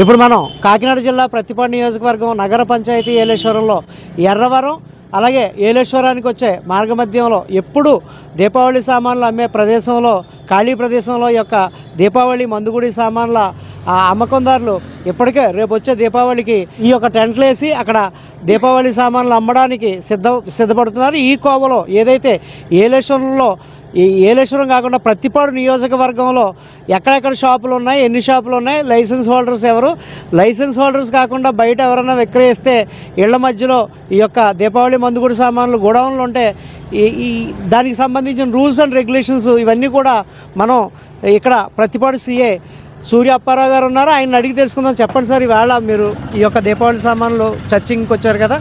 ఇప్పుడు మనం కాకినాడ జిల్లా ప్రతిపాడు నియోజకవర్గం నగర పంచాయతీ ఏలేశ్వరంలో ఎర్రవరం అలాగే ఏలేశ్వరానికి వచ్చే మార్గమధ్యంలో ఎప్పుడు దీపావళి సామాన్లు అమ్మే ప్రదేశంలో ఖాళీ ప్రదేశంలో యొక్క దీపావళి మందుగుడి సామాన్ల అమ్మకందారులు ఇప్పటికే రేపు వచ్చే దీపావళికి ఈ యొక్క టెంట్లు వేసి అక్కడ దీపావళి సామాన్లు అమ్మడానికి సిద్ధపడుతున్నారు. ఈ కోవలో ఏదైతే ఏలేశ్వరంలో ఈ ఏలేశ్వరం కాకుండా ప్రతిపాడు నియోజకవర్గంలో ఎక్కడెక్కడ షాపులు ఉన్నాయి, ఎన్ని షాపులు ఉన్నాయి, లైసెన్స్ హోల్డర్స్ ఎవరు, లైసెన్స్ హోల్డర్స్ కాకుండా బయట ఎవరైనా విక్రయిస్తే ఇళ్ల మధ్యలో ఈ యొక్క దీపావళి మందుగుడి సామాన్లు గోడౌన్లు ఉంటే ఈ దానికి సంబంధించిన రూల్స్ అండ్ రెగ్యులేషన్స్ ఇవన్నీ కూడా మనం ఇక్కడ ప్రతిపాడు సిఏ సూర్య అప్పారావు గారు ఉన్నారు. ఆయన అడిగి తెలుసుకుందాం. చెప్పండి సార్, ఈవేళ మీరు ఈ యొక్క దీపావళి సామాన్లు చర్చింగ్కి వచ్చారు కదా,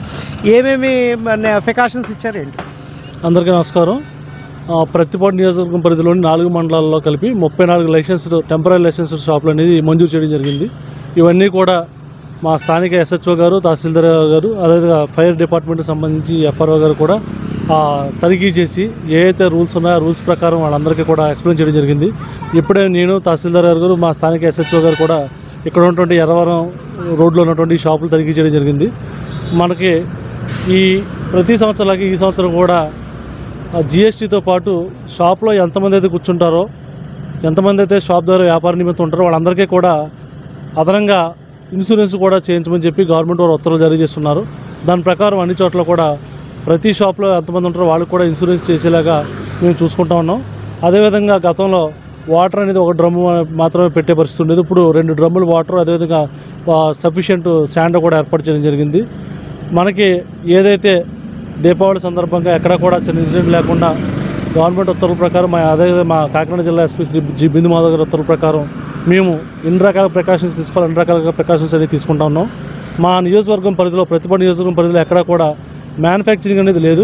ఏమేమి ప్రికాషన్స్ ఇచ్చారు ఏంటి? అందరికీ నమస్కారం. ప్రతిపాడు నియోజకవర్గం పరిధిలోని 4 మండలాల్లో కలిపి 34 లైసెన్స్డ్ టెంపరీ లైసెన్స్డ్ షాపులు అనేది మంజూరు చేయడం జరిగింది. ఇవన్నీ కూడా మా స్థానిక ఎస్హెచ్ఓ గారు, తహసీల్దార్ గారు, అదేవిధంగా ఫైర్ డిపార్ట్మెంట్కి సంబంధించి ఎఫ్ఆర్ఓ గారు కూడా తనిఖీ చేసి ఏవైతే రూల్స్ ఉన్నాయో ఆ రూల్స్ ప్రకారం వాళ్ళందరికీ కూడా ఎక్స్ప్లెయిన్ చేయడం జరిగింది. ఇప్పుడే నేను తహసీల్దార్ గారు, మా స్థానిక ఎస్హెచ్ఓ గారు కూడా ఇక్కడ ఉన్నటువంటి ఎర్రవరం రోడ్లో ఉన్నటువంటి షాపులు తనిఖీ చేయడం జరిగింది. మనకి ఈ ప్రతి సంవత్సరాలకి ఈ సంవత్సరం కూడా జిఎస్టీతో పాటు షాప్లో ఎంతమంది అయితే కూర్చుంటారో, ఎంతమంది అయితే షాప్ ద్వారా వ్యాపార నిమిత్తం ఉంటారో వాళ్ళందరికీ కూడా అదనంగా ఇన్సూరెన్స్ కూడా చేయించమని చెప్పి గవర్నమెంట్ వారు ఉత్తర్వులు జారీ చేస్తున్నారు. దాని ప్రకారం అన్ని చోట్ల కూడా ప్రతి షాప్లో ఎంతమంది ఉంటారో వాళ్ళకి కూడా ఇన్సూరెన్స్ చేసేలాగా మేము చూసుకుంటా ఉన్నాం. అదేవిధంగా గతంలో వాటర్ అనేది ఒక డ్రమ్ము మాత్రమే పెట్టే పరిస్థితి ఉండేది. ఇప్పుడు 2 డ్రమ్ములు వాటర్, అదేవిధంగా సఫిషియెంట్ శాండ్ కూడా ఏర్పాటు చేయడం జరిగింది. మనకి ఏదైతే దీపావళి సందర్భంగా ఎక్కడ కూడా చిన్న ఇన్సిడెంట్ లేకుండా గవర్నమెంట్ ఉత్తర్వుల ప్రకారం అదేవిధంగా మా కాకినాడ జిల్లా ఎస్పీ శ్రీ జి బిందు మాధవ్ గారి ఉత్తర్వుల ప్రకారం మేము ఎన్ని రకాల ప్రికాషన్స్ తీసుకోవాలి, అన్ని రకాల ప్రికాషన్స్ అనేది తీసుకుంటా ఉన్నాం. మా నియోజకవర్గం పరిధిలో ప్రతిపాడు నియోజకవర్గం పరిధిలో ఎక్కడ కూడా మ్యానుఫ్యాక్చరింగ్ అనేది లేదు,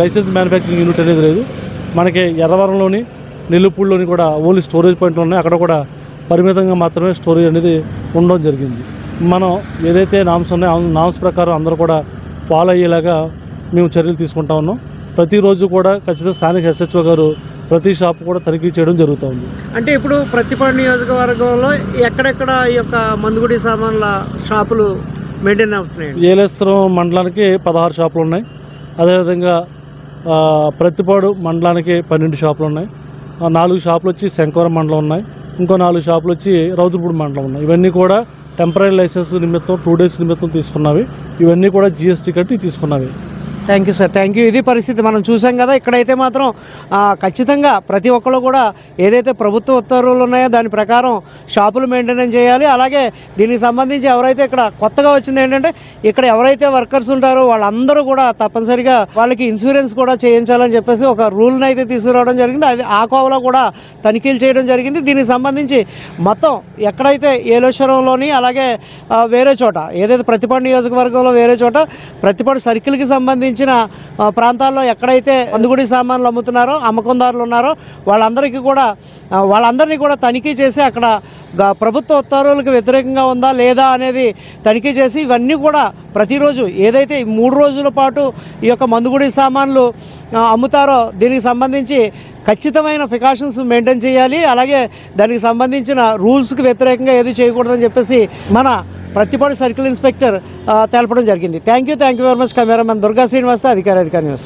లైసెన్స్ మ్యానుఫ్యాక్చరింగ్ యూనిట్ అనేది లేదు. మనకి ఎర్రవరంలోని నెల్లుపూడిలోని కూడా ఓన్లీ స్టోరేజ్ పాయింట్లు ఉన్నాయి. అక్కడ కూడా పరిమితంగా మాత్రమే స్టోరేజ్ అనేది ఉండడం జరిగింది. మనం ఏదైతే నామ్స్ ఉన్నాయో నామ్స్ ప్రకారం అందరూ కూడా ఫాలో అయ్యేలాగా మేము చర్యలు తీసుకుంటా ఉన్నాం. ప్రతిరోజు కూడా ఖచ్చితంగా స్థానిక ఎస్హెచ్ఓ గారు ప్రతి షాప్ కూడా తనిఖీ చేయడం జరుగుతుంది. అంటే ఇప్పుడు ప్రతిపాడు నియోజకవర్గంలో ఎక్కడెక్కడ ఈ యొక్క మందుగుడి సామాన్ల షాపులు మెయింటైన్ అవుతున్నాయి? ఏలేశ్వరం మండలానికి 16 షాపులు ఉన్నాయి. అదేవిధంగా ప్రతిపాడు మండలానికి 12 షాపులు ఉన్నాయి. 4 షాపులు వచ్చి శంకవరం మండలం ఉన్నాయి. ఇంకో 4 షాపులు వచ్చి రౌతులపూడి మండలం ఉన్నాయి. ఇవన్నీ కూడా టెంపరీ లైసెన్స్ నిమిత్తం 2 డేస్ నిమిత్తం తీసుకున్నవి. ఇవన్నీ కూడా జిఎస్టీ కట్టి తీసుకున్నవి. Thank you sir, thank you. ఇది పరిస్థితి మనం చూసాం కదా. ఇక్కడైతే మాత్రం ఖచ్చితంగా ప్రతి ఒక్కరు కూడా ఏదైతే ప్రభుత్వ ఉత్తర్వులు ఉన్నాయో దాని ప్రకారం షాపులు మెయింటెనెన్స్ చేయాలి. అలాగే దీనికి సంబంధించి ఎవరైతే ఇక్కడ కొత్తగా వచ్చింది ఏంటంటే ఇక్కడ ఎవరైతే వర్కర్స్ ఉంటారో వాళ్ళందరూ కూడా తప్పనిసరిగా వాళ్ళకి ఇన్సూరెన్స్ కూడా చేయించాలని చెప్పేసి ఒక రూల్ని అయితే తీసుకురావడం జరిగింది. అది ఆ కోవలో కూడా తనిఖీలు చేయడం జరిగింది. దీనికి సంబంధించి మొత్తం ఎక్కడైతే ఏలేశ్వరంలోని అలాగే వేరే చోట ఏదైతే ప్రతిపాడు నియోజకవర్గంలో వేరే చోట ప్రతిపాడు సర్కిల్కి సంబంధించిన ప్రాంతాల్లో ఎక్కడైతే మందుగుడి సామాన్లు అమ్ముతున్నారో అమ్మకందారులు ఉన్నారో వాళ్ళందరినీ కూడా తనిఖీ చేసి అక్కడ ప్రభుత్వ ఉత్తర్వులకు వ్యతిరేకంగా ఉందా లేదా అనేది తనిఖీ చేసి ఇవన్నీ కూడా ప్రతిరోజు ఏదైతే 3 రోజుల పాటు ఈ యొక్క మందుగుడి సామాన్లు అమ్ముతారో దీనికి సంబంధించి ఖచ్చితమైన ప్రికాషన్స్ మెయింటైన్ చేయాలి. అలాగే దానికి సంబంధించిన రూల్స్కి వ్యతిరేకంగా ఏది చేయకూడదని చెప్పేసి మన ప్రతిపాడు సర్కిల్ ఇన్స్పెక్టర్ తెలపడం జరిగింది. Thank you very much. Cameraman Durga Srinivas, అధికారి న్యూస్.